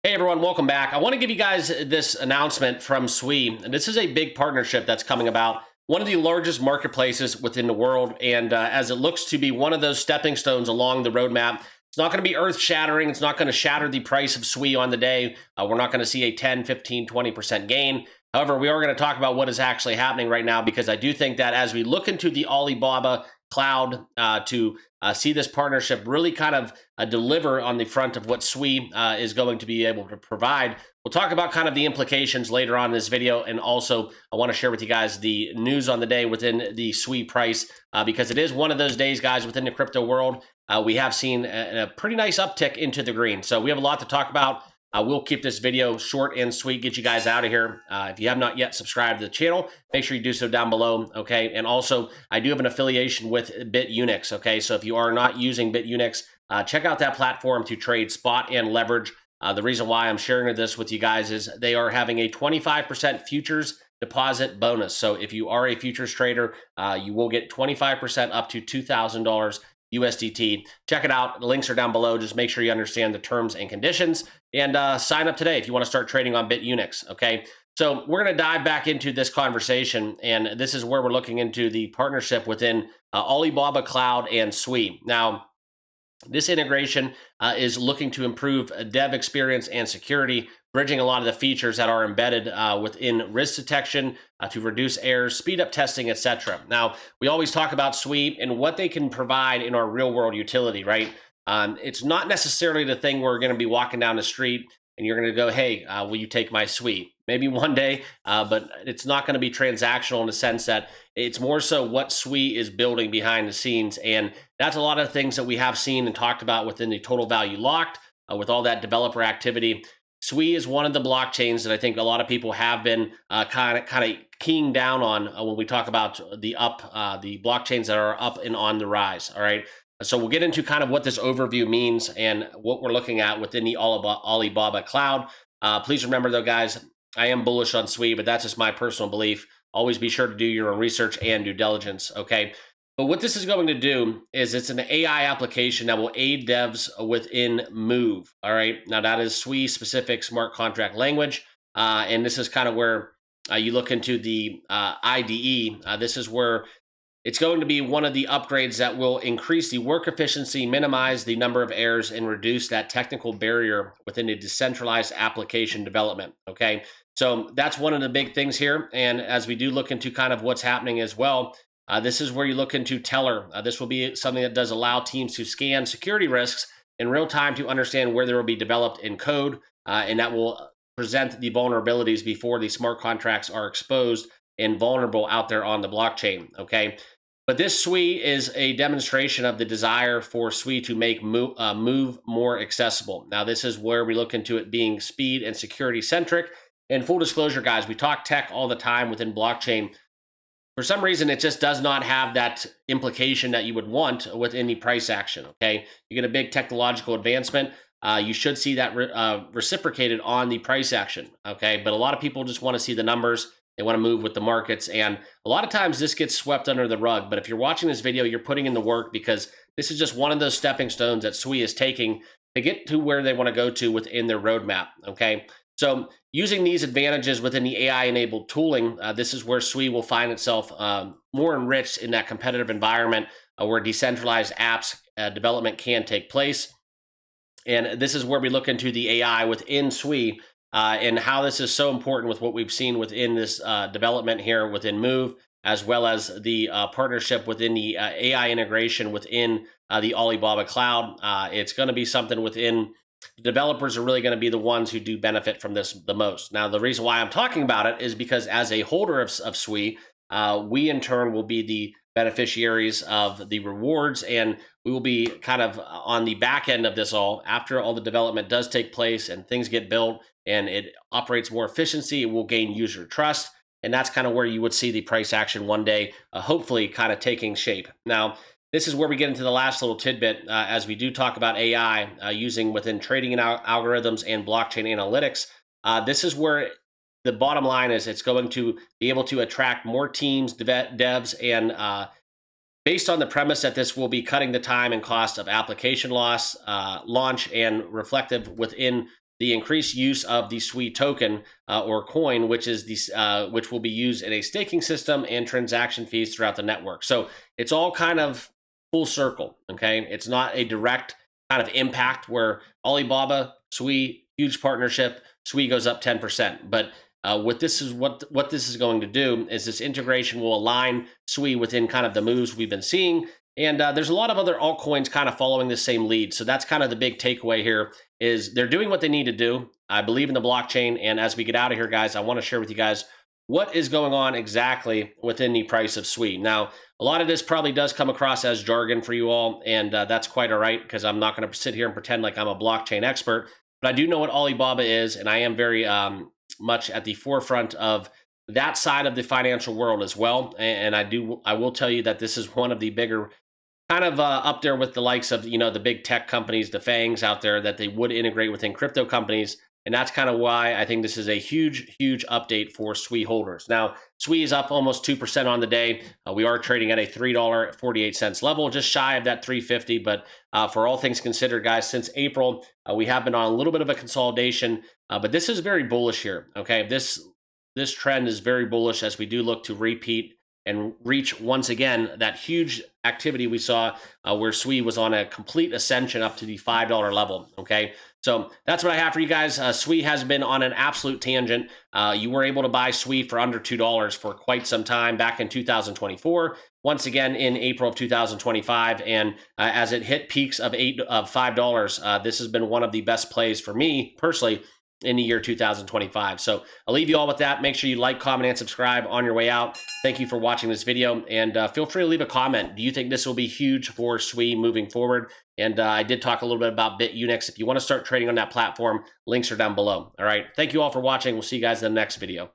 Hey everyone, welcome back. I want to give you guys this announcement from SWE. And this is a big partnership that's coming about, one of the largest marketplaces within the world. And as it looks to be one of those stepping stones along the roadmap, it's not going to be earth shattering. It's not going to shatter the price of SWE on the day. We're not going to see a 10, 15, 20% gain. However, we are going to talk about what is actually happening right now, because I do think that as we look into the Alibaba cloud to see this partnership really kind of deliver on the front of what SWE is going to be able to provide. We'll talk about kind of the implications later on in this video, and also I want to share with you guys the news on the day within the SWE price, because it is one of those days, guys, within the crypto world. We have seen a pretty nice uptick into the green. So we have a lot to talk about. We'll keep this video short and sweet, get you guys out of here. If you have not yet subscribed to the channel, make sure you do so down below, okay? And also, I do have an affiliation with BITUNIX, okay? So if you are not using BITUNIX, check out that platform to trade spot and leverage. The reason why I'm sharing this with you guys is they are having a 25% futures deposit bonus. So if you are a futures trader, you will get 25% up to $2,000 USDT. Check it out. The links are down below. Just make sure you understand the terms and conditions, and sign up today if you want to start trading on BITUNIX. Okay. So we're going to dive back into this conversation, and this is where we're looking into the partnership within Alibaba Cloud and SWE. Now, this integration is looking to improve dev experience and security, bridging a lot of the features that are embedded within risk detection to reduce errors, speed up testing, etc. Now, we always talk about SWE and what they can provide in our real world utility, right? It's not necessarily the thing where we're going to be walking down the street and you're going to go, hey, will you take my SWE? Maybe one day, but it's not going to be transactional in the sense that it's more so what SWE is building behind the scenes. And that's a lot of things that we have seen and talked about within the total value locked with all that developer activity. SWE is one of the blockchains that I think a lot of people have been kind of keying down on when we talk about the blockchains that are up and on the rise. All right. So we'll get into kind of what this overview means and what we're looking at within the Alibaba cloud. Please remember though, guys, I am bullish on SWE, but that's just my personal belief. Always be sure to do your own research and due diligence, okay? But what this is going to do is it's an AI application that will aid devs within Move, all right? Now, that is SWE-specific smart contract language, and this is kind of where you look into the IDE. This is where it's going to be one of the upgrades that will increase the work efficiency, minimize the number of errors, and reduce that technical barrier within the decentralized application development, okay? So that's one of the big things here. And as we do look into kind of what's happening as well, this is where you look into Teller. This will be something that does allow teams to scan security risks in real time to understand where they will be developed in code, and that will present the vulnerabilities before the smart contracts are exposed and vulnerable out there on the blockchain, okay? But this SWE is a demonstration of the desire for SWE to make Move more accessible. Now, this is where we look into it being speed and security centric. And full disclosure, guys, we talk tech all the time within blockchain. For some reason, it just does not have that implication that you would want with any price action, okay? You get a big technological advancement. You should see that reciprocated on the price action, okay? But a lot of people just want to see the numbers. They want to move with the markets, and a lot of times this gets swept under the rug. But if you're watching this video, you're putting in the work, because this is just one of those stepping stones that SWE is taking to get to where they want to go to within their roadmap, okay? So using these advantages within the AI-enabled tooling, this is where SWE will find itself more enriched in that competitive environment where decentralized apps development can take place. And this is where we look into the AI within SWE, and how this is so important with what we've seen within this development here within Move, as well as the partnership within the AI integration within the Alibaba cloud. It's going to be something within developers are really going to be the ones who do benefit from this the most. Now, the reason why I'm talking about it is because as a holder of SWE, we in turn will be the beneficiaries of the rewards, and we will be kind of on the back end of this all. After all the development does take place and things get built and it operates more efficiency, it will gain user trust, and that's kind of where you would see the price action one day, hopefully kind of taking shape. Now, this is where we get into the last little tidbit as we do talk about AI using within trading and algorithms and blockchain analytics. This is where the bottom line is it's going to be able to attract more teams, devs, and based on the premise that this will be cutting the time and cost of application launch and reflective within the increased use of the SWI token or coin, which is which will be used in a staking system and transaction fees throughout the network. So it's all kind of full circle. Okay, it's not a direct kind of impact where Alibaba, SWI, huge partnership, SWI goes up 10%. But what this is going to do is this integration will align SWI within kind of the moves we've been seeing. And there's a lot of other altcoins kind of following the same lead. So that's kind of the big takeaway here is they're doing what they need to do. I believe in the blockchain. And as we get out of here, guys, I want to share with you guys what is going on exactly within the price of SWI. Now, a lot of this probably does come across as jargon for you all, and that's quite all right because I'm not going to sit here and pretend like I'm a blockchain expert, but I do know what Alibaba is, and I am very much at the forefront of that side of the financial world as well. And I will tell you that this is one of the bigger kind of up there with the likes of, the big tech companies, the FANGs out there that they would integrate within crypto companies. And that's kind of why I think this is a huge, huge update for SWI holders. Now, SWI is up almost 2% on the day. We are trading at a $3.48 level, just shy of that 350. But for all things considered, guys, since April, we have been on a little bit of a consolidation. But this is very bullish here. Okay, this trend is very bullish as we do look to repeat and reach once again that huge activity we saw where SWI was on a complete ascension up to the $5 level. Okay, so that's what I have for you guys. SWI has been on an absolute tangent. You were able to buy SWI for under $2 for quite some time back in 2024. Once again in April of 2025, and as it hit peaks of $5, this has been one of the best plays for me personally in the year 2025. So I'll leave you all with that. Make sure you like, comment, and subscribe on your way out. Thank you for watching this video, and feel free to leave a comment. Do you think this will be huge for SWI moving forward? And I did talk a little bit about BITUNIX. If you want to start trading on that platform, links are down below. All right. Thank you all for watching. We'll see you guys in the next video.